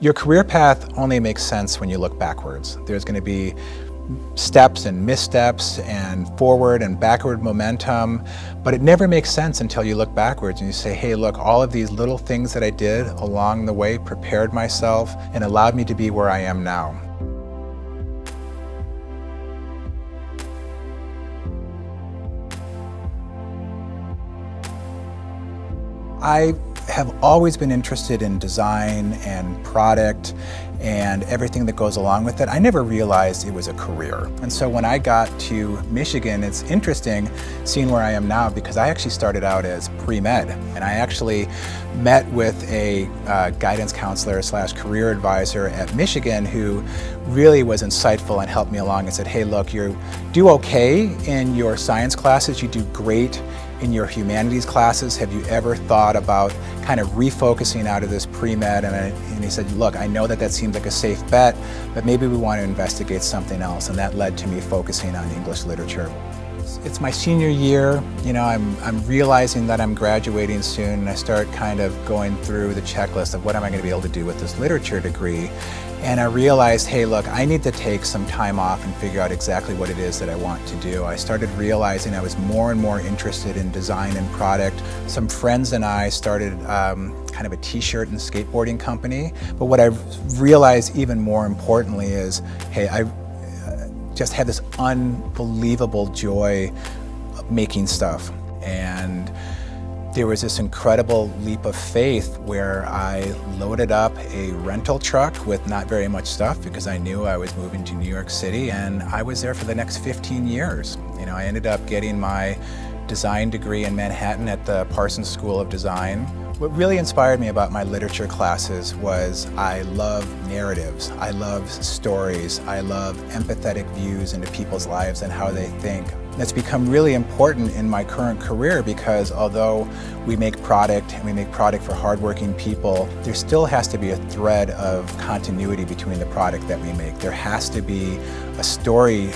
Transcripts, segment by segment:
Your career path only makes sense when you look backwards. There's going to be steps and missteps and forward and backward momentum, but it never makes sense until you look backwards and you say, hey, look, all of these little things that I did along the way prepared myself and allowed me to be where I am now. I have always been interested in design and product and everything that goes along with it. I never realized it was a career. And so when I got to Michigan, it's interesting seeing where I am now, because I actually started out as pre-med, and I actually met with a guidance counselor / career advisor at Michigan who really was insightful and helped me along and said, hey, look, you do okay in your science classes, you do great in your humanities classes. Have you ever thought about kind of refocusing out of this pre-med? And he said, look, I know that seems like a safe bet, but maybe we want to investigate something else. And that led to me focusing on English literature. It's my senior year, you know, I'm realizing that I'm graduating soon, and I start kind of going through the checklist of what am I going to be able to do with this literature degree. And I realized, hey, look, I need to take some time off and figure out exactly what it is that I want to do. I started realizing I was more and more interested in design and product. Some friends and I started kind of a t-shirt and skateboarding company. But what I realized even more importantly is, hey, I just had this unbelievable joy of making stuff. And there was this incredible leap of faith where I loaded up a rental truck with not very much stuff because I knew I was moving to New York City, and I was there for the next 15 years. You know, I ended up getting my design degree in Manhattan at the Parsons School of Design. What really inspired me about my literature classes was I love narratives, I love stories, I love empathetic views into people's lives and how they think. That's become really important in my current career because although we make product and we make product for hardworking people, there still has to be a thread of continuity between the product that we make. There has to be a story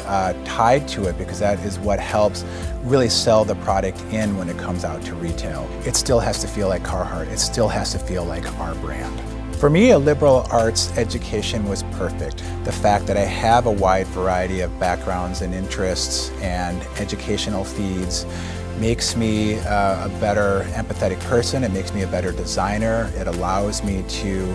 tied to it, because that is what helps really sell the product in when it comes out to retail. It still has to feel like Carhartt. It still has to feel like our brand. For me, a liberal arts education was perfect. The fact that I have a wide variety of backgrounds and interests and educational feeds makes me a better empathetic person. It makes me a better designer. It allows me to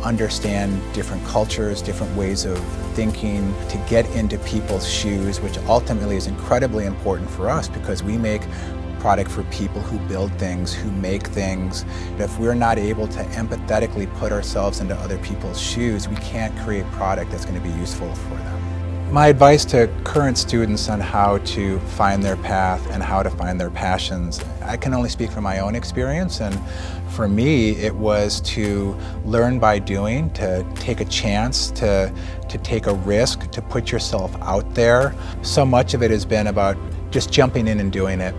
understand different cultures, different ways of thinking, to get into people's shoes, which ultimately is incredibly important for us because we make product for people who build things, who make things. If we're not able to empathetically put ourselves into other people's shoes, we can't create product that's going to be useful for them. My advice to current students on how to find their path and how to find their passions, I can only speak from my own experience, and for me it was to learn by doing, to take a chance, to take a risk, to put yourself out there. So much of it has been about just jumping in and doing it.